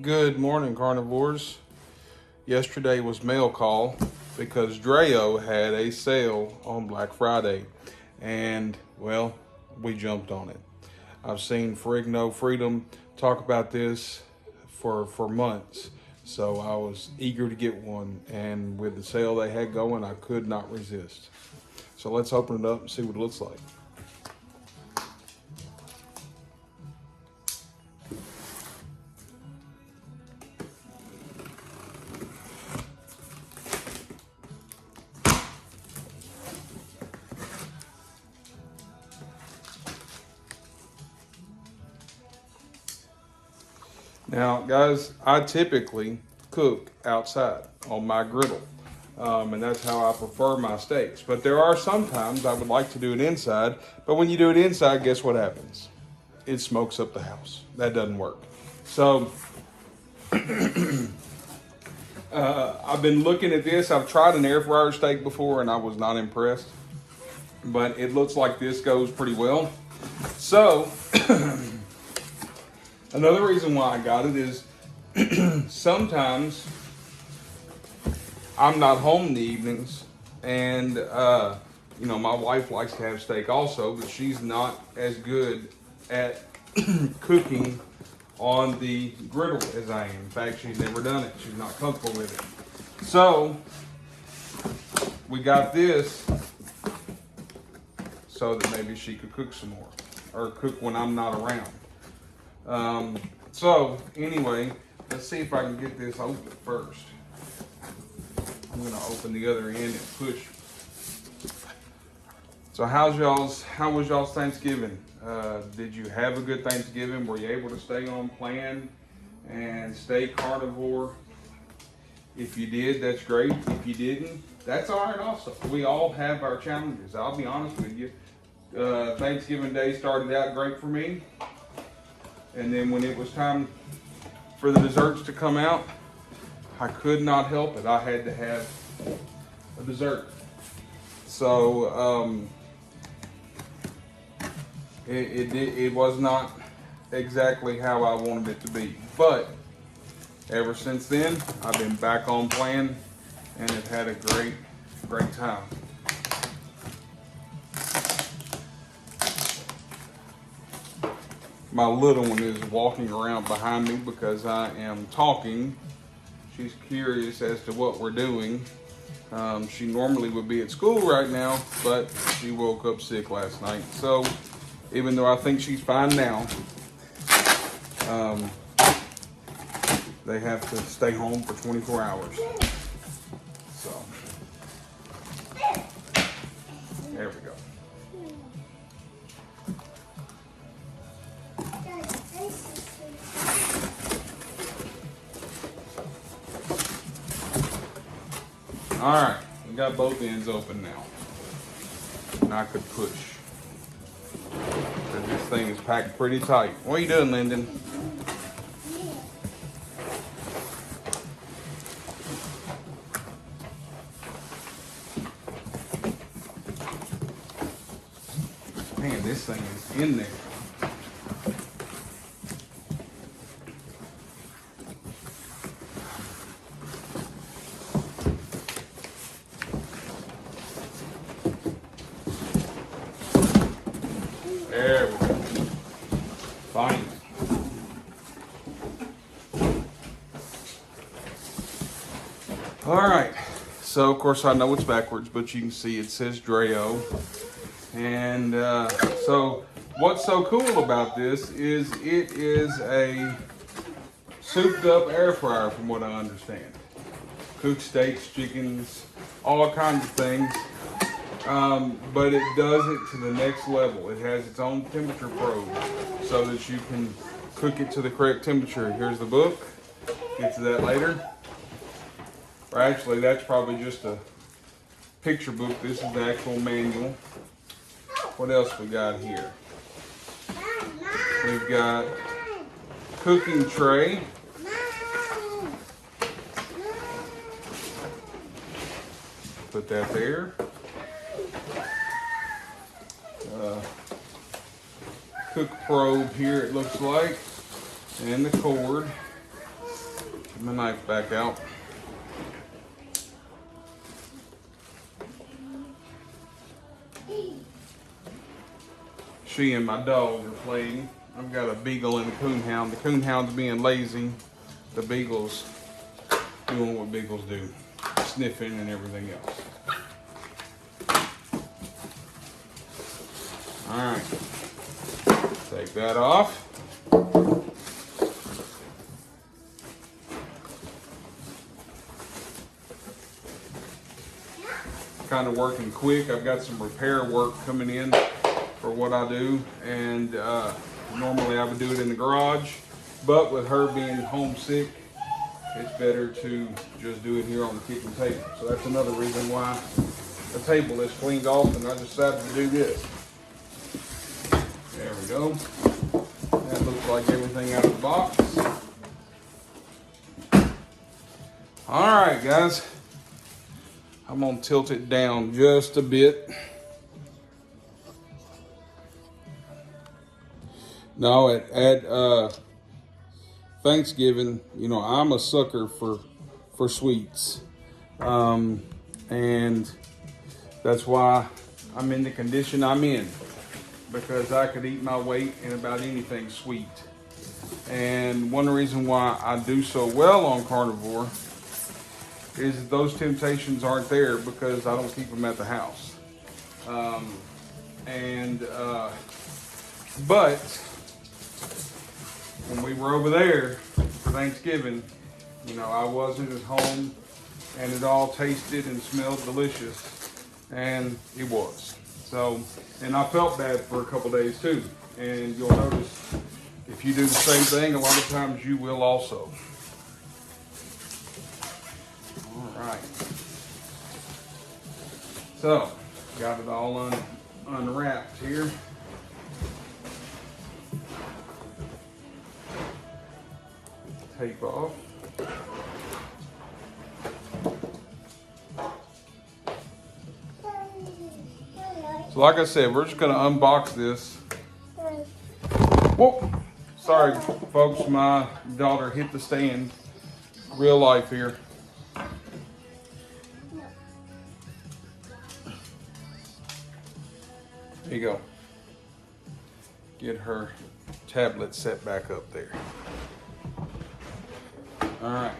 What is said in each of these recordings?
Good morning, carnivores. Yesterday was mail call because Dreo had a sale on Black Friday, and well, we jumped on it. I've seen Frig No Freedom talk about this for months, so I was eager to get one, and with the sale they had going, I could not resist. So let's open it up and see what it looks like. Now, guys, I typically cook outside on my griddle, and that's how I prefer my steaks. But there are some times I would like to do it inside, but when you do it inside, guess what happens? It smokes up the house. That doesn't work. So, I've been looking at this. I've tried an air fryer steak before, and I was not impressed. But it looks like this goes pretty well. So, another reason why I got it is sometimes I'm not home in the evenings, and my wife likes to have steak also, but she's not as good at cooking on the griddle as I am. In fact, she's never done it. She's not comfortable with it. So we got this so that maybe she could cook some more, or cook when I'm not around. So anyway, let's see if I can get this open first. I'm gonna open the other end and push. So how was y'all's Thanksgiving? Did you have a good Thanksgiving? Were you able to stay on plan and stay carnivore? If you did, that's great. If you didn't, that's all right also. We all have our challenges. I'll be honest with you. Thanksgiving Day started out great for me. And then when it was time for the desserts to come out, I could not help it. I had to have a dessert. So it was not exactly how I wanted it to be. But ever since then, I've been back on plan and have had a great time. My little one is walking around behind me because I am talking. She's curious as to what we're doing. She normally would be at school right now, but she woke up sick last night. So even though I think she's fine now, they have to stay home for 24 hours. So there we go. All right, we got both ends open now. And I could push. But this thing is packed pretty tight. What are you doing, Lyndon? Man, this thing is in there. There we go. Fine. All right. So, of course, I know it's backwards, but you can see it says Dreo. And so what's so cool about this is it is a souped up air fryer from what I understand. Cook steaks, chickens, all kinds of things. But it does it to the next level. It has its own temperature probe so that you can cook it to the correct temperature. Here's the book. Get to that later. Or actually, that's probably just a picture book. This is the actual manual. What else we got here? We've got cooking tray. Put that there. Cook probe here, it looks like, and the cord. my knife back out. She and my dog are playing. I've got a beagle and a coonhound. The coonhound's being lazy. The beagle's doing what beagles do, sniffing and everything else. All right, take that off. Kind of working quick. I've got some repair work coming in for what I do, and normally I would do it in the garage, but with her being homesick, it's better to just do it here on the kitchen table. So that's another reason why the table is cleaned off, and I decided to do this. There we go. That looks like everything out of the box. All right, guys. I'm gonna tilt it down just a bit. Now at Thanksgiving, you know, I'm a sucker for sweets, and that's why I'm in the condition I'm in, because I could eat my weight in about anything sweet. And one reason why I do so well on carnivore is that those temptations aren't there because I don't keep them at the house. But when we were over there for Thanksgiving, you know, I wasn't at home, and it all tasted and smelled delicious, and it was. So, and I felt bad for a couple days too. And you'll notice if you do the same thing, a lot of times you will also. All right. So, got it all unwrapped here. Tape off. So like I said, we're just gonna unbox this. Whoa, sorry folks, my daughter hit the stand. Real life here. There you go. Get her tablet set back up there. All right.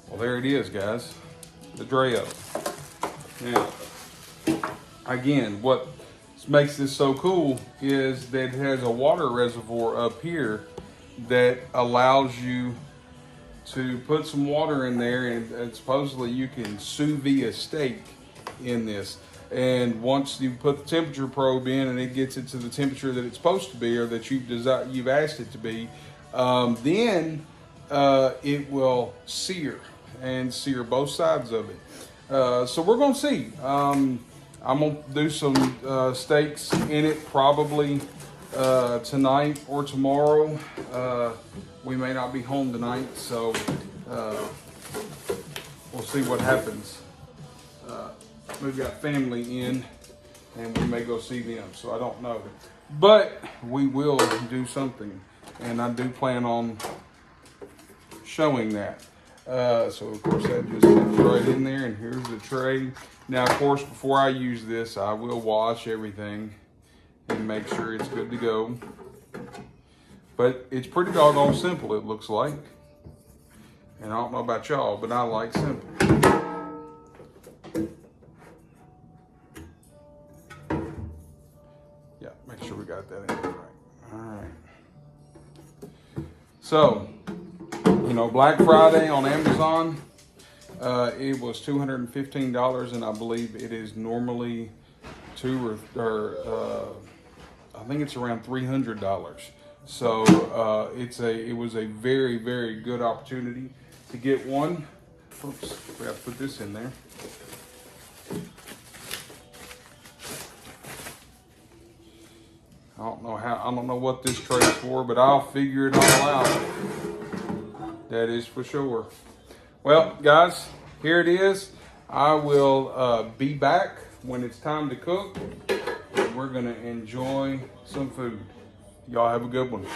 Well, there it is, guys. The Dreo. Now, again, what makes this so cool is that it has a water reservoir up here that allows you to put some water in there, and supposedly you can sous vide a steak in this. And once you put the temperature probe in and it gets it to the temperature that it's supposed to be, or that you've asked it to be, then it will sear both sides of it. So we're gonna see. I'm gonna do some steaks in it probably tonight or tomorrow. We may not be home tonight, so we'll see what happens. We've got family in, and we may go see them, so I don't know. But we will do something, and I do plan on showing that. So of course that just sits right in there, and here's the tray. Now, of course, before I use this, I will wash everything and make sure it's good to go. But it's pretty doggone simple, it looks like. And I don't know about y'all, but I like simple. Yeah, make sure we got that in there right. All right. So, you know, Black Friday on Amazon, it was $215, and I believe it is normally I think it's around $300. So it was a very, very good opportunity to get one. Oops, we have to put this in there. I don't know what this tray's for, but I'll figure it all out. That is for sure. Well, guys, here it is. I will be back when it's time to cook. We're gonna enjoy some food. Y'all have a good one.